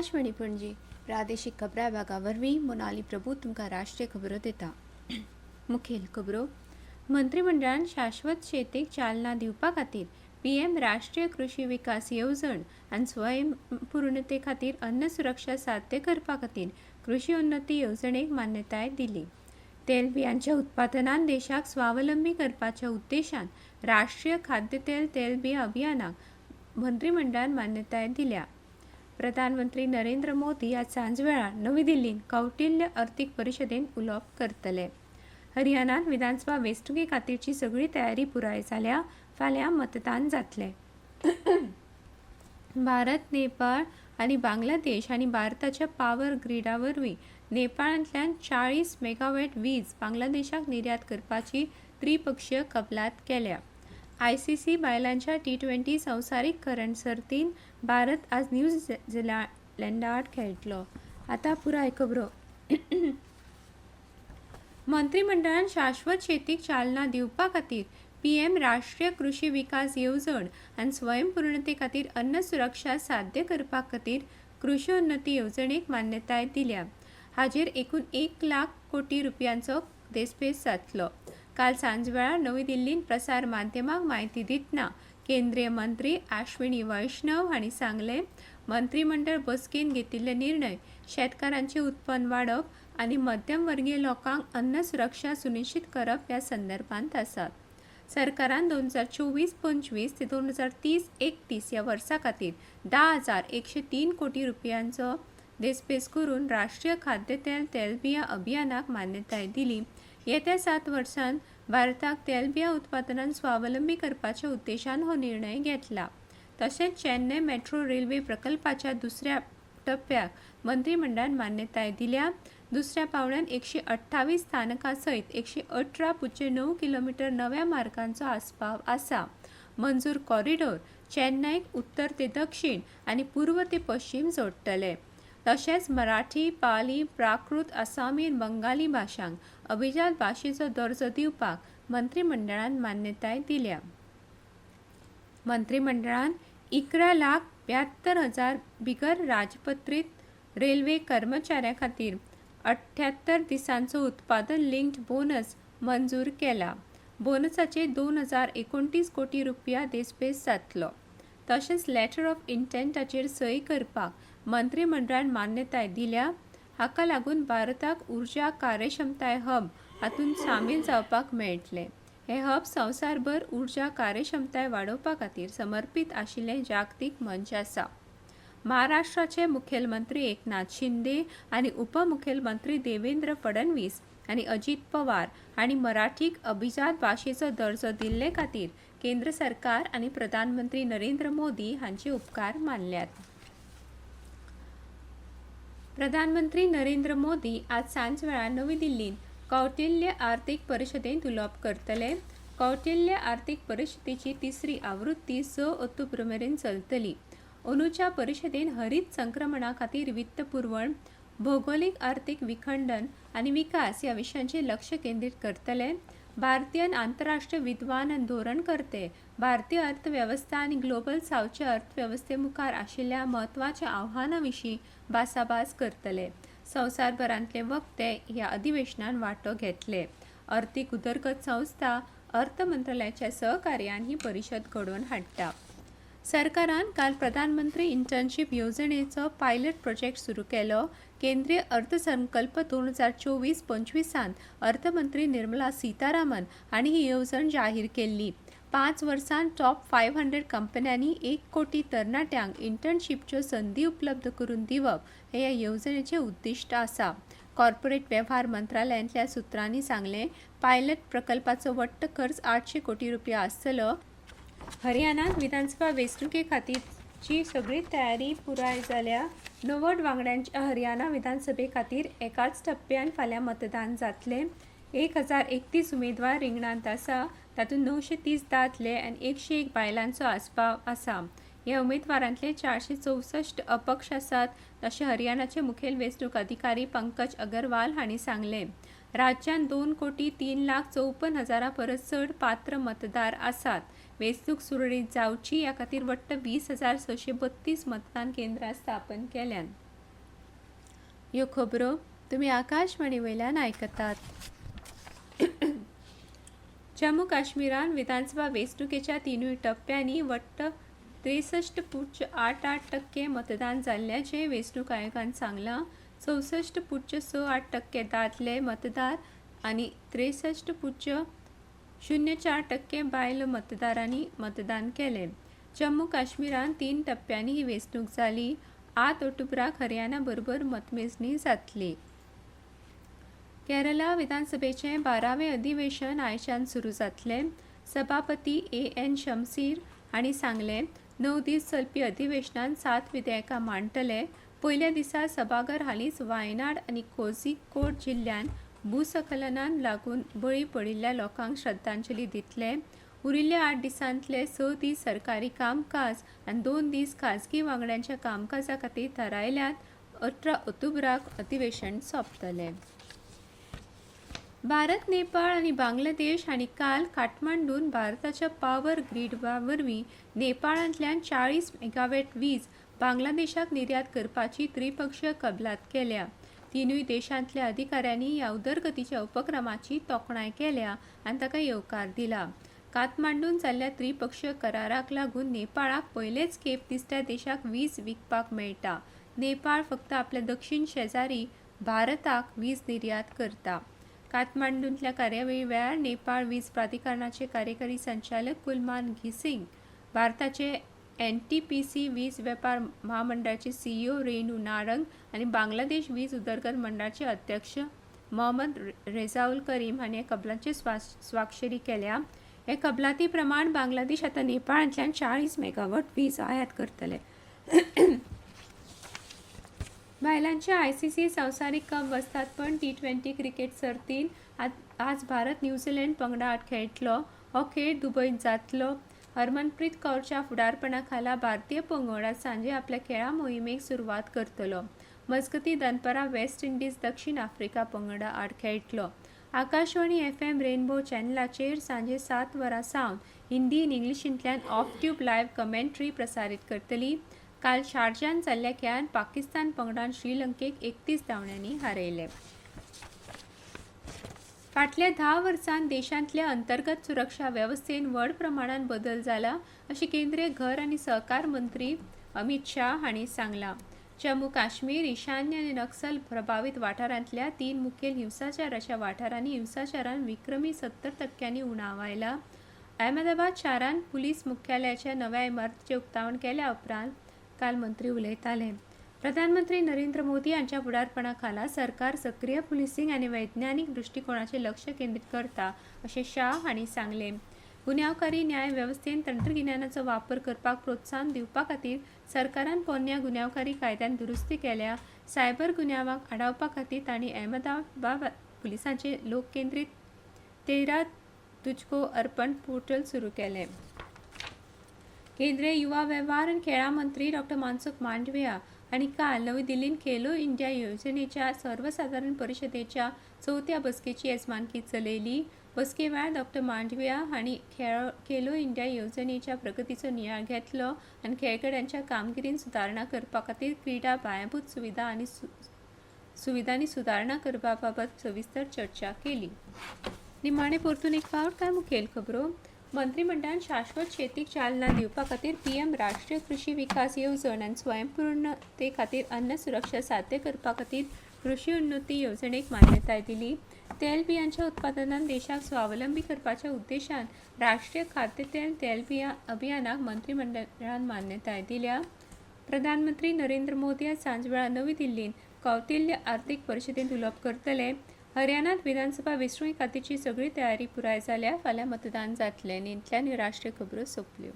आकाशवाणी पणजी प्रादेशीक खबरां विभागावरवीं मोनाली प्रभू तुमकां राष्ट्रीय खबरो दिता। मुखेल खबरो मंत्रिमंडळान शाश्वत शेतीक चालना दिवपा खातीर पीएम राष्ट्रीय कृषी विकास येवजण आनी स्वयंपूर्णते खातीर अन्न सुरक्षा साध्य करपा खातीर कृषी उन्नती येवजणेक मान्यताय दिली। तेलबियांच्या उत्पादनान देशाक स्वावलंबी करपाच्या उद्देशान राष्ट्रीय खाद्य तेलबिया अभियानाक मंत्रिमंडळान मान्यताय दिल्या। प्रधानमंत्री नरेंद्र मोदी आज सांजवेळा नवी दिल्लीत कौटिल्य अर्थीक परिशदेंत उलोवप करतले। हरियाणात विधानसभा वेंचणुके खातीरची सगळी तयारी पुराय जाल्या। फाल्यां मतदान जातलें। भारत, नेपाळ आनी बांगलादेश आनी भारताच्या पॉवर ग्रीडा वरवीं नेपाळांतल्यान 40 मेगावॅट वीज बांगलादेशाक निर्यात करपाची त्रिपक्षीय कबलात केल्या। आयसीसी बायलांच्या T20 संवसारीक करंड सर्तीन भारत आज न्यू झीलंडाआड खेळटलो। आतां पुराय खबरो मंत्रिमंडळान शाश्वत शेतीक चालना दिवपा खातीर पीएम राष्ट्रीय कृषी विकास येवजण आनी स्वयंपूर्णते खातीर अन्न सुरक्षा साध्य करपा खातीर कृषी उन्नती येवजणेक मान्यताय दिल्या। हाचेर एकूण 1 लाख कोटी रुपयांचो देस्पेस जातलो। काल सांजवेळा नवी दिल्लीत प्रसार माध्यमांक म्हायती दितना केंद्रीय मंत्री अश्विनी वैष्णव हांणी सांगलें, मंत्रिमंडळ बसकेन घेतिल्ले निर्णय शेतकारांचें उत्पन्न वाडप आनी मध्यमवर्गीय लोकांक अन्न सुरक्षा सुनिश्चित करप ह्या संदर्भांत आसात। सरकारान 2024-25 ते 2030-31 ह्या वर्सा खातीर 10,103 कोटी रुपयांचो देस्पेस करून राष्ट्रीय खाद्य तेलबिया अभियानाक मान्यताय दिली। येत्या 7 वर्सांत भारताक तेलबिया उत्पादनान स्वावलंबी करपाच्या उद्देशान हो निर्णय घेतला। तशेंच चेन्नय मेट्रो रेल्वे प्रकल्पाच्या दुसऱ्या टप्प्याक मंत्रिमंडळान मान्यताय दिल्या। दुसऱ्या पावण्यान 128 स्थानकां सयत 118.9 किलोमीटर नव्या मार्गांचो आस्पाव आसा। मंजूर कॉरिडॉर चेन्नईक उत्तर ते दक्षिण आनी पूर्व ते पश्चिम जोडटले। तशेंच मराठी, पाली, प्राकृत, आसामी आनी बंगाली भाशांक अभिजात भाशेचो दर्जो दिवपाक मंत्रिमंडळान मान्यताय दिल्या। मंत्रिमंडळान 11,72,000 बिगर राजपत्रित रेल्वे कर्मचाऱ्यां खातीर 78 दिसांचो उत्पादन लिंक्ड बोनस मंजूर केला। बोनसाचे 2,029 कोटी रुपया देस्पेस जातलो। तशेंच लेटर ऑफ इंटेंटाचेर सय करपाक मंत्रिमंडळान मान्यताय दिल्या। हाका लागून भारताक उर्जा कार्यक्षमताय हब हातूंत सामील जावपाक मेळटलें। हे हब संवसारभर उर्जा कार्यक्षमताय वाडोवपा खातीर समर्पीत आशिल्लें जागतीक मंच आसा। महाराष्ट्राचे मुखेलमंत्री एकनाथ शिंदे आनी उपमुखेलमंत्री देवेंद्र फडणवीस आनी अजित पवार हांणी मराठीक अभिजात भाशेचो दर्जो दिल्ले खातीर केंद्र सरकार आनी प्रधानमंत्री नरेंद्र मोदी हांचे उपकार मानल्यात। प्रधानमंत्री नरेंद्र मोदी आज सांजवेळा नवी दिल्लीत कौटिल्य आर्थीक परिशदेंत उलोवप करतले। कौटिल्य आर्थीक परिशदेची तिसरी आवृत्ती 6 ऑक्टोबर मेरेन चलतली। अंदूच्या परिशदेंत हरीत संक्रमणा खातीर वित्त पुरवण, भौगोलीक आर्थीक विखंडन आनी विकास ह्या विशयांचेर लक्ष केंद्रीत करतले। भारतीय आनी आंतरराष्ट्रीय विद्वान आनी धोरणकर्ते भारतीय अर्थवेवस्था आनी ग्लोबल सावथच्या अर्थवेवस्थे मुखार आशिल्ल्या म्हत्वाच्या आव्हानां विशीं भासाभास करतले। संवसारभरांतले वक्ते ह्या अधिवेशनात वांटो घेतले। अर्थीक उदरगत संस्था अर्थ मंत्रालयाच्या सहकार्यान ही परिशद घडोवन हाडटा। सरकारान काल प्रधानमंत्री इंटर्नशीप येवजणेचो पायलट प्रोजेक्ट सुरू केलो। केंद्रीय अर्थसंकल्प 2024-25 अर्थमंत्री निर्मला सीतारामन हांणी ही येवजण जाहीर केल्ली। 5 वर्सांत टॉप 500 कंपन्यांनी 1 कोटी तरणाट्यांक इंटर्नशीपच्यो संदी उपलब्ध करून दिवप हे ह्या येवजणेचें उद्दिश्ट आसा। कॉर्पोरेट वेव्हार मंत्रालयातल्या सुत्रांनी सांगलें, पायलट प्रकल्पाचो वट्ट खर्च 800 कोटी रुपया आसतलो। हरियाणात विधानसभा वेंचणुके खातीरची सगळी तयारी पुराय जाल्या। 90 वांगड्यांच्या हरियाणा विधानसभे खातीर एकाच टप्प्यान फाल्यां मतदान जातलें। 1031 उमेदवार रिंगणांत आसा, तातूंत 930 दादले आनी 101 बायलांचो आस्पाव आसा। ह्या उमेदवारांतले 464 अपक्ष आसात, अशें हरियाणाचे मुखेल वेंचणूक अधिकारी पंकज अग्रवाल हांणी सांगलें। राज्यांत 2,03,54,000 परस चड पात्र मतदार आसात। वेंचणूक सुरळीत जावची ह्या खातीर वट्ट 20,632 मतदान केंद्रां स्थापन केल्यात। ह्यो खबरो तुम्ही आकाशवाणी वयल्यान आयकतात. जम्मू काश्मीरान विधानसभा वेंचणुकेच्या तिनूय टप्प्यांनी वट्ट 63.88% मतदान जाल्ल्याचे वेंचणूक आयोगान सांगलां. 64.68% दादले मतदार आनी 63.04% बायल मतदारांनी मतदान केलें. जम्मू काश्मीरान 3 टप्प्यांनी ही वेंचणूक जाली. 8 ऑक्टोबराक हरियाणा बरोबर मतमेजणी जातली. केरळा विधानसभेचें 12वें अधिवेशन आयच्यान सुरू जातलें. सभापती A.N. शमसीर हांणी सांगलें 9 दीस चलपी अधिवेशनांत 7 विधेयकां मांडटले. पयल्या दिसा सभाघर हालींच वायनाड आनी कोझिकोड जिल्ल्यांत भूस्खलनाक लागून बळी पडिल्ल्या लोकांक श्रद्धांजली दितले. उरिल्ल्या 8 दिसांतले 6 दीस सरकारी कामकाज आनी 2 दीस खाजगी वांगड्यांच्या कामकाजा खातीर थारायल्यात. 18 ऑक्टोबराक अधिवेशन सोंपतलें. भारत, नेपाळ आनी बांगलादेश हांणी काल काठमांडून भारताच्या पॉवर ग्रीड वरवीं नेपाळांतल्यान 40 मेगावॅट वीज बांगलादेशाक निर्यात करपाची त्रिपक्षीय कबलात केल्या. तिनूय देशांतल्या अधिकाऱ्यांनी ह्या उदरगतीच्या उपक्रमाची तोखणाय केल्या आनी ताका येवकार दिला. काठमांडून जाल्ल्या त्रिपक्षीय कराराक लागून नेपाळाक पयलेच खेप तिसऱ्या देशाक वीज विकपाक मेळटा. नेपाळ फक्त आपल्या दक्षिण शेजारी भारताक वीज निर्यात करता. काठमांडूंतल्या कार्यावळी वेळार नेपाळ वीज प्राधिकरणाचे कार्यकारी संचालक कुलमान घिसिंग, भारताचे NTPC वीज वेपार महामंडळाचे CEO रेणू नारंग आनी बांगलादेश वीज उदरगत मंडळाचे अध्यक्ष मोहम्मद रेजाउल करीम हांणी ह्या कबलातीचेर स्वाक्षरी केल्या. हे कबलाती प्रमाण बांगलादेश आतां नेपाळांतल्यान 40 मेगावॉट वीज आयात करतले. बायलांच्या ICC संवसारीक कप वस्तादपण T20 क्रिकेट सर्तीन आज भारत न्यूझीलंड पंगडा आड खेळटलो. हो खेळ दुबयत जातलो. हरमनप्रीत कौरच्या फुडारपणा खाला भारतीय पंगड आज सांजे आपल्या खेळा मोहिमेक सुरवात करतलो. मजगतीं दनपारां वेस्ट इंडीज दक्षिण आफ्रिका पंगडा आड खेळटलो. आकाशवाणी FM रेनबो चॅनलाचेर सांजे 7 वरां सावन हिंदी आनी इंग्लिशींतल्यान ऑफ ट्यूब लायव्ह कमेंट्री प्रसारीत करतली. काल शारजान जाल्ल्या खेळांत पाकिस्तान पंगडान श्रीलंकेक 31 धांवड्यांनी हारयले. फाटल्या 10 वर्सांत देशांतल्या अंतर्गत सुरक्षा वेवस्थेन व्हड प्रमाणात बदल जाला अशें केंद्रीय घर आनी सहकार मंत्री अमित शाह हांणी सांगलां. जम्मू काश्मीर, ईशान्य आनी नक्सल प्रभावीत वाठारांतल्या 3 मुखेल हिंसाचाराच्या वाठारांनी हिंसाचारान विक्रमी 70% उणाव आयला. अहमदाबाद शारांत पुलीस मुख्यालयाच्या नव्या इमारतीचें उक्तावण केल्या उपरांत काल मंत्री उलयताले. प्रधानमंत्री नरेंद्र मोदी हांच्या फुडारपणा खाला सरकार सक्रीय पुलिसिंग आनी वैज्ञानीक दृश्टिकोनाचेर लक्ष केंद्रीत करता अशें शाह हांणी सांगलें. गुन्यांवकारी न्याय वेवस्थेन तंत्रगिन्यानाचो वापर करपाक प्रोत्साहन दिवपा खातीर सरकारान पोरन्या गुन्यांवकारी कायद्यांत दुरुस्ती केल्या. सायबर गुन्यांवाक आडावपा खातीर तांणी अहमदाबाद पुलिसांचे लोक केंद्रीत 13 तुझको अर्पण पोर्टल सुरू केलें. केंद्रीय युवा वेव्हार आनी खेळां मंत्री डॉ. मनसुख मांडविया हांणी काल नवी दिल्लींत खेलो इंडिया येवजणेच्या सर्वसाधारण परिशदेच्या 4थ्या बसकेची येजमानकी चलयली. बसके वेळार डॉ. मांडविया हांणी खेलो इंडिया येवजणेच्या प्रगतीचो नियाळ घेतलो आनी खेळगड्यांच्या कामगिरींत सुदारणा करपा खातीर क्रीडा पायाभूत सुविधांनी सुदारणा करपा बाबत सविस्तर चर्चा केली. निमाणे परतून एक फावट कांय मुखेल खबरो. मंत्रिमंडळान शाश्वत शेतीक चालना दिवपा खातीर PM राष्ट्रीय कृषी विकास येवजण आनी स्वयंपूर्णते खातीर अन्न सुरक्षा साध्य करपा खातीर कृषी उन्नती येवजणेक मान्यताय दिली. तेलबियांच्या उत्पादनांत देशाक स्वावलंबी करपाच्या उद्देशान राष्ट्रीय खाद्य तेलबियां अभियानाक मंत्रिमंडळान मान्यताय दिल्या. प्रधानमंत्री नरेंद्र मोदी आज सांजवेळा नवी दिल्लींत कौटिल्य आर्थीक परिशदेंत उलोवप करतले. हरियाणात विधानसभा वेंचणुके खातीरची सगळी तयारी पुराय जाल्या. फाल्यां मतदान जातलें. इतल्यान ह्यो राष्ट्रीय खबरो सोंपल्यो.